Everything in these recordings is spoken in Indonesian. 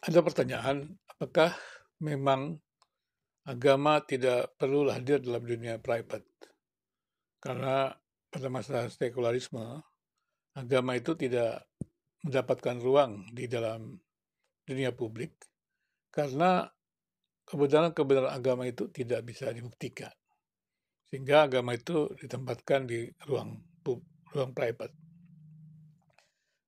Ada pertanyaan, apakah memang agama tidak perlu hadir dalam dunia private? Karena pada masa sekularisme, agama itu tidak mendapatkan ruang di dalam dunia publik karena kebenaran-kebenaran agama itu tidak bisa dibuktikan. Sehingga agama itu ditempatkan di ruang private.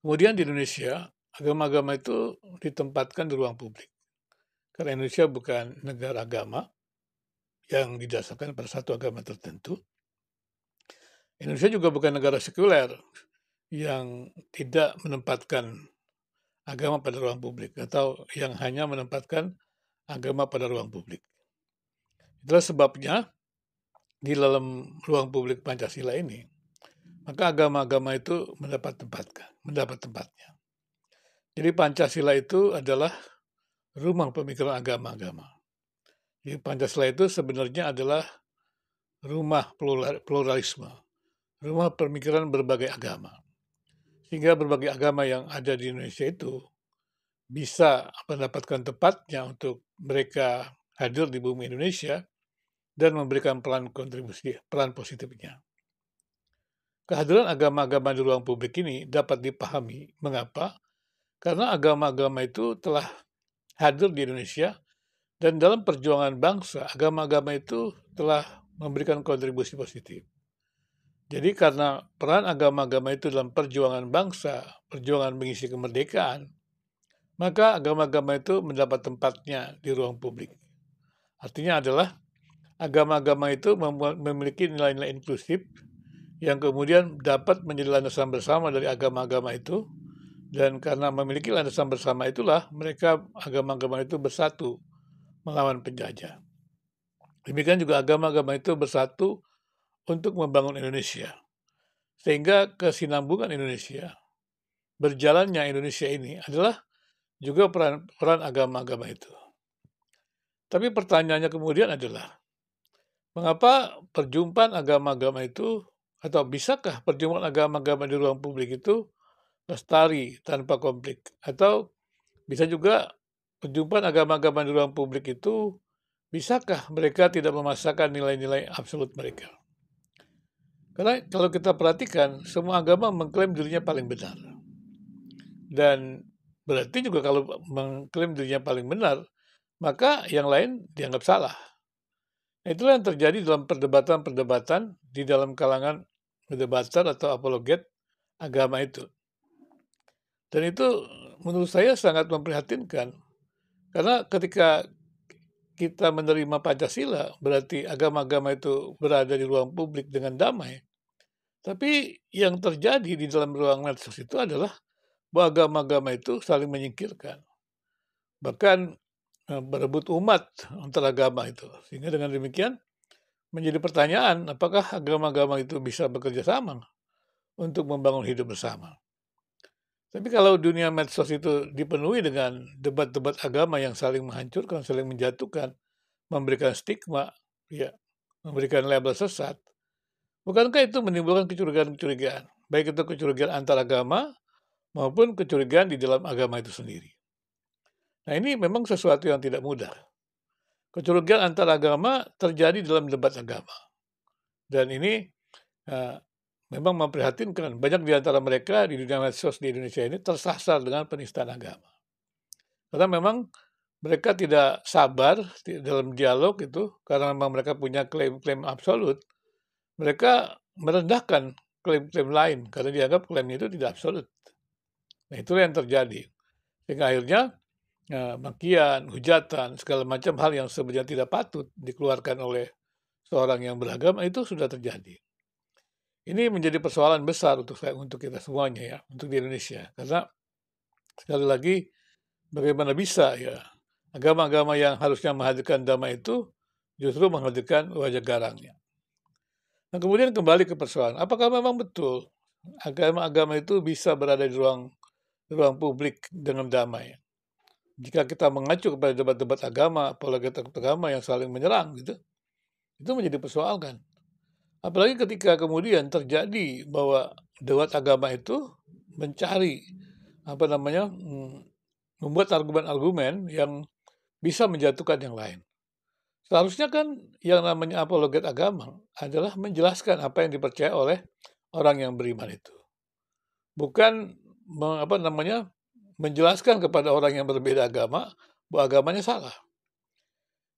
Kemudian di Indonesia, agama-agama itu ditempatkan di ruang publik. Karena Indonesia bukan negara agama yang didasarkan pada satu agama tertentu. Indonesia juga bukan negara sekuler yang tidak menempatkan agama pada ruang publik atau yang hanya menempatkan agama pada ruang publik. Itulah sebabnya di dalam ruang publik Pancasila ini, maka agama-agama itu mendapat tempatnya. Jadi Pancasila itu adalah rumah pemikiran agama-agama. Jadi Pancasila itu sebenarnya adalah rumah pluralisme, rumah pemikiran berbagai agama. Sehingga berbagai agama yang ada di Indonesia itu bisa mendapatkan tempatnya untuk mereka hadir di bumi Indonesia dan memberikan peran positifnya. Kehadiran agama-agama di ruang publik ini dapat dipahami mengapa, karena agama-agama itu telah hadir di Indonesia dan dalam perjuangan bangsa, agama-agama itu telah memberikan kontribusi positif. Jadi karena peran agama-agama itu dalam perjuangan bangsa, perjuangan mengisi kemerdekaan, maka agama-agama itu mendapat tempatnya di ruang publik. Artinya adalah agama-agama itu memiliki nilai-nilai inklusif yang kemudian dapat menjadi landasan bersama dari agama-agama itu, dan karena memiliki landasan bersama itulah mereka agama-agama itu bersatu melawan penjajah. Demikian juga agama-agama itu bersatu untuk membangun Indonesia. Sehingga kesinambungan Indonesia, berjalannya Indonesia ini adalah juga peran agama-agama itu. Tapi pertanyaannya kemudian adalah, mengapa perjumpaan agama-agama itu, atau bisakah perjumpaan agama-agama di ruang publik itu lestari tanpa konflik? Atau bisa juga perjumpaan agama-agama di ruang publik itu, bisakah mereka tidak memaksakan nilai-nilai absolut mereka? Karena kalau kita perhatikan, semua agama mengklaim dirinya paling benar. Dan berarti juga kalau mengklaim dirinya paling benar, maka yang lain dianggap salah. Nah, itulah yang terjadi dalam perdebatan-perdebatan di dalam kalangan debater atau apologet agama itu. Dan itu menurut saya sangat memprihatinkan. Karena ketika kita menerima Pancasila, berarti agama-agama itu berada di ruang publik dengan damai. Tapi yang terjadi di dalam ruang medsos itu adalah bahwa agama-agama itu saling menyingkirkan. Bahkan berebut umat antara agama itu. Sehingga dengan demikian menjadi pertanyaan, apakah agama-agama itu bisa bekerja sama untuk membangun hidup bersama. Tapi kalau dunia medsos itu dipenuhi dengan debat-debat agama yang saling menghancurkan, saling menjatuhkan, memberikan stigma, ya, memberikan label sesat, bukankah itu menimbulkan kecurigaan-kecurigaan? Baik itu kecurigaan antar agama maupun kecurigaan di dalam agama itu sendiri. Nah, ini memang sesuatu yang tidak mudah. Kecurigaan antar agama terjadi dalam debat agama. Dan ini memang memprihatinkan. Banyak di antara mereka di dunia medsos di Indonesia ini tersasar dengan penistaan agama. Karena memang mereka tidak sabar dalam dialog itu, karena memang mereka punya klaim-klaim absolut. Mereka merendahkan klaim-klaim lain, karena dianggap klaimnya itu tidak absolut. Nah, itulah yang terjadi. Sehingga akhirnya makian, hujatan, segala macam hal yang sebenarnya tidak patut dikeluarkan oleh seorang yang beragama itu sudah terjadi. Ini menjadi persoalan besar untuk kita semuanya ya, untuk di Indonesia. Karena sekali lagi, bagaimana bisa ya agama-agama yang harusnya menghadirkan damai itu justru menghadirkan wajah garangnya. Nah, kemudian kembali ke persoalan, apakah memang betul agama-agama itu bisa berada di ruang publik dengan damai? Jika kita mengacu kepada debat-debat agama, apalagi agama yang saling menyerang gitu, itu menjadi persoalan. Apalagi ketika kemudian terjadi bahwa debat agama itu mencari membuat argumen-argumen yang bisa menjatuhkan yang lain. Seharusnya kan yang namanya apologet agama adalah menjelaskan apa yang dipercaya oleh orang yang beriman itu. Bukan menjelaskan kepada orang yang berbeda agama bahwa agamanya salah.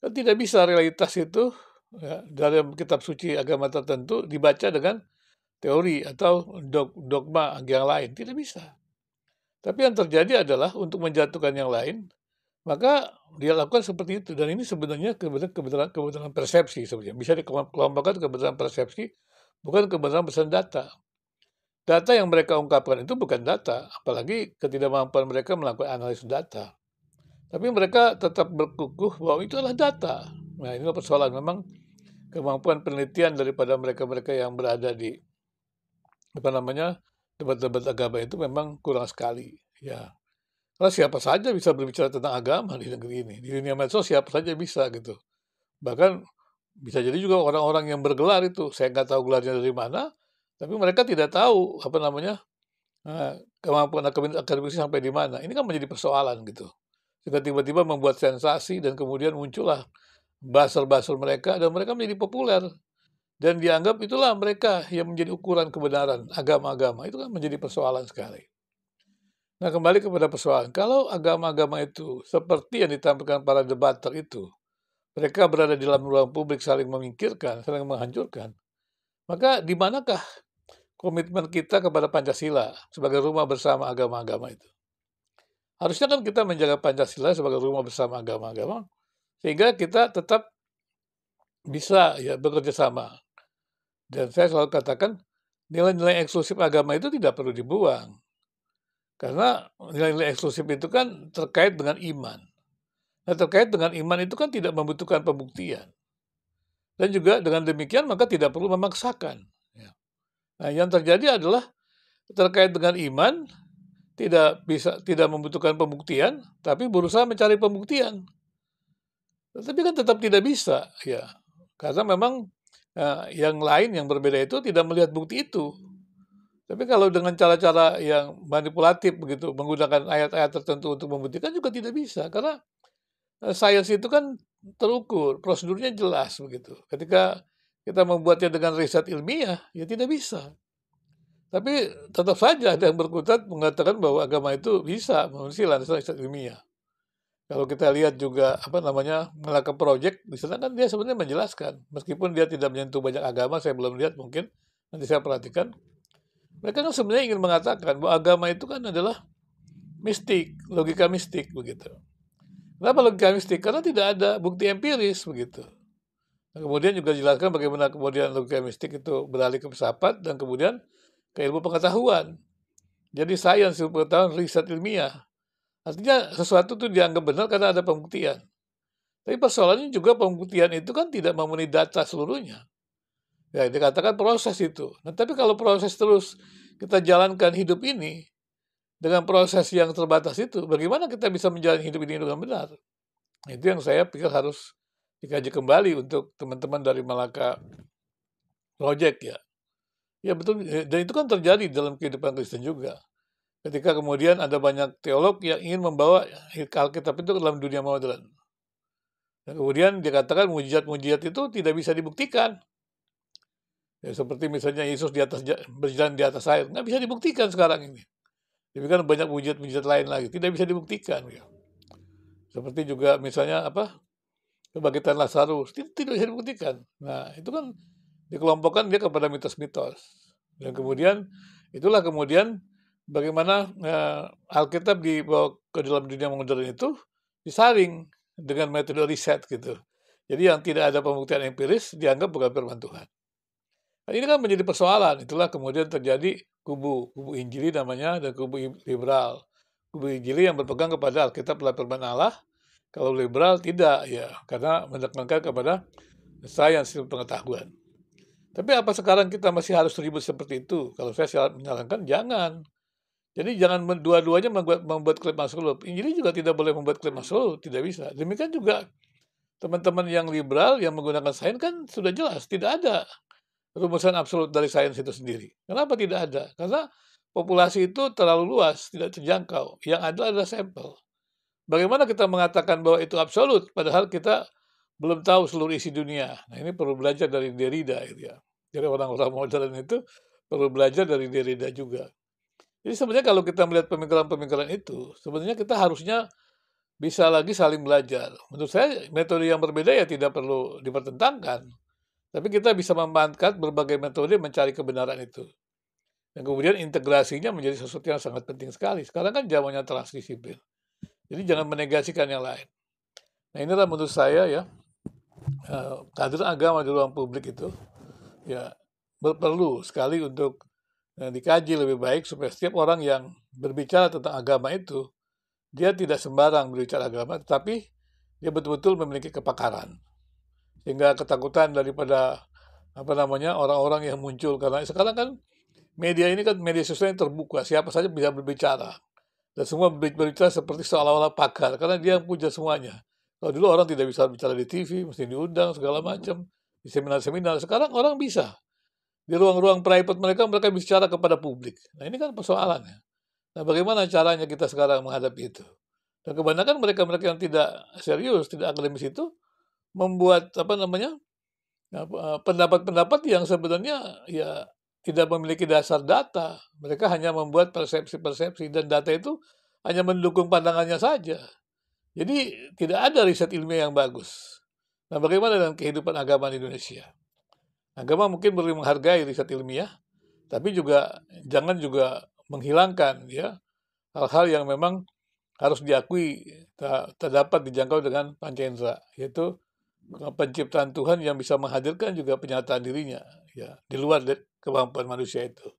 Kan tidak bisa realitas itu ya, dalam kitab suci agama tertentu dibaca dengan teori atau dogma yang lain. Tidak bisa. Tapi yang terjadi adalah untuk menjatuhkan yang lain, maka dia lakukan seperti itu. Dan ini sebenarnya kebenaran persepsi sebenarnya. Bisa dikelompokkan kebenaran persepsi, bukan kebenaran berdasarkan data. Data yang mereka ungkapkan itu bukan data, apalagi ketidakmampuan mereka melakukan analisis data. Tapi mereka tetap berkukuh bahwa itu adalah data. Nah, inilah persoalan. Memang kemampuan penelitian daripada mereka-mereka yang berada di debat-debat agama itu memang kurang sekali. Ya, karena siapa saja bisa berbicara tentang agama di negeri ini. Di dunia medsos siapa saja bisa gitu. Bahkan bisa jadi juga orang-orang yang bergelar itu, saya nggak tahu gelarnya dari mana, tapi mereka tidak tahu kemampuan akademisnya sampai di mana. Ini kan menjadi persoalan gitu. Sehingga tiba-tiba membuat sensasi dan kemudian muncullah buzzer-buzzer mereka dan mereka menjadi populer. Dan dianggap itulah mereka yang menjadi ukuran kebenaran agama-agama. Itu kan menjadi persoalan sekali. Nah, kembali kepada persoalan. Kalau agama-agama itu seperti yang ditampilkan para debater itu, mereka berada di dalam ruang publik saling memikirkan, saling menghancurkan, maka di manakah komitmen kita kepada Pancasila sebagai rumah bersama agama-agama itu? Harusnya kan kita menjaga Pancasila sebagai rumah bersama agama-agama, sehingga kita tetap bisa ya bekerja sama. Dan saya selalu katakan, nilai-nilai eksklusif agama itu tidak perlu dibuang. Karena nilai-nilai eksklusif itu kan terkait dengan iman. Nah, terkait dengan iman itu kan tidak membutuhkan pembuktian. Dan juga dengan demikian maka tidak perlu memaksakan. Nah, yang terjadi adalah terkait dengan iman tidak membutuhkan pembuktian, tapi berusaha mencari pembuktian. Tapi kan tetap tidak bisa, ya. Karena memang yang lain yang berbeda itu tidak melihat bukti itu. Tapi kalau dengan cara-cara yang manipulatif begitu, menggunakan ayat-ayat tertentu untuk membuktikan juga tidak bisa. Karena sains itu kan terukur, prosedurnya jelas begitu. Ketika kita membuatnya dengan riset ilmiah, ya tidak bisa. Tapi tetap saja ada yang berkutat mengatakan bahwa agama itu bisa memenuhi landasan riset ilmiah. Kalau kita lihat juga Melaka Project, di sana kan dia sebenarnya menjelaskan, meskipun dia tidak menyentuh banyak agama, saya belum lihat mungkin, nanti saya perhatikan. Mereka kan sebenarnya ingin mengatakan bahwa agama itu kan adalah mistik, logika mistik begitu. Kenapa logika mistik? Karena tidak ada bukti empiris begitu. Nah, kemudian juga dijelaskan bagaimana kemudian logika mistik itu beralih ke filsafat dan kemudian ke ilmu pengetahuan. Jadi sains, ilmu pengetahuan, riset ilmiah. Artinya sesuatu itu dianggap benar karena ada pembuktian. Tapi persoalannya juga pembuktian itu kan tidak memenuhi data seluruhnya. Ya, dikatakan proses itu. Nah, tapi kalau proses terus kita jalankan hidup ini dengan proses yang terbatas itu, bagaimana kita bisa menjalani hidup ini dengan benar? Itu yang saya pikir harus dikaji kembali untuk teman-teman dari Malaka Project ya. Ya betul, dan itu kan terjadi dalam kehidupan Kristen juga. Ketika kemudian ada banyak teolog yang ingin membawa Alkitab itu ke dalam dunia modern. Dan kemudian dikatakan mujizat-mujizat itu tidak bisa dibuktikan. Ya, seperti misalnya Yesus berjalan di atas air. Nggak bisa dibuktikan sekarang ini. Demikian banyak mujizat-mujizat lain lagi. Tidak bisa dibuktikan. Ya. Seperti juga misalnya kebangkitan Lazarus. Tidak bisa dibuktikan. Nah, itu kan dikelompokkan dia kepada mitos-mitos. Dan kemudian, itulah kemudian bagaimana Alkitab dibawa ke dalam dunia modern itu disaring dengan metode riset gitu. Jadi yang tidak ada pembuktian empiris dianggap bukan firman Tuhan. Nah, ini kan menjadi persoalan. Itulah kemudian terjadi kubu Injili namanya dan kubu liberal. Kubu Injili yang berpegang kepada Alkitab adalah firman Allah. Kalau liberal tidak ya, karena menekankan kepada sains ilmu pengetahuan. Tapi apa sekarang kita masih harus ribut seperti itu? Kalau saya menyarankan jangan. Jadi jangan dua-duanya membuat klaim absolut. Injili juga tidak boleh membuat klaim absolut, tidak bisa. Demikian juga teman-teman yang liberal yang menggunakan sains kan sudah jelas tidak ada rumusan absolut dari sains itu sendiri. Kenapa tidak ada? Karena populasi itu terlalu luas, tidak terjangkau. Yang ada adalah sampel. bagaimana kita mengatakan bahwa itu absolut, padahal kita belum tahu seluruh isi dunia. Nah, ini perlu belajar dari Derrida gitu ya. Jadi orang-orang modern itu perlu belajar dari Derrida juga. Jadi sebenarnya kalau kita melihat pemikiran-pemikiran itu, sebenarnya kita harusnya bisa lagi saling belajar. Menurut saya metode yang berbeda ya tidak perlu dipertentangkan. Tapi kita bisa memanfaatkan berbagai metode mencari kebenaran itu. Dan kemudian integrasinya menjadi sesuatu yang sangat penting sekali. Sekarang kan zamannya transdisiplin. Jadi jangan menegasikan yang lain. Nah inilah menurut saya ya, kehadiran agama di ruang publik itu ya perlu sekali untuk dikaji lebih baik supaya setiap orang yang berbicara tentang agama itu dia tidak sembarang berbicara agama, tetapi dia betul-betul memiliki kepakaran. Sehingga ketakutan daripada orang-orang yang muncul karena sekarang kan media ini kan media sosial yang terbuka, siapa saja bisa berbicara. Dan semua berbicara seperti seolah-olah pakar karena dia punya semuanya. Kalau dulu orang tidak bisa bicara di TV, mesti diundang segala macam, di seminar-seminar. Sekarang orang bisa. Di ruang-ruang private mereka bicara kepada publik. Nah, ini kan persoalannya. Nah, bagaimana caranya kita sekarang menghadapi itu? Dan kebanyakan mereka-mereka yang tidak serius, tidak akademis itu membuat pendapat-pendapat yang sebenarnya ya tidak memiliki dasar data. Mereka hanya membuat persepsi-persepsi dan data itu hanya mendukung pandangannya saja. Jadi tidak ada riset ilmiah yang bagus. Nah, bagaimana dengan kehidupan agama di Indonesia? Agama mungkin perlu menghargai riset ilmiah, tapi juga jangan juga menghilangkan ya hal-hal yang memang harus diakui terdapat dijangkau dengan panca indera, yaitu penciptaan Tuhan yang bisa menghadirkan juga penyataan dirinya ya di luar kemampuan manusia itu.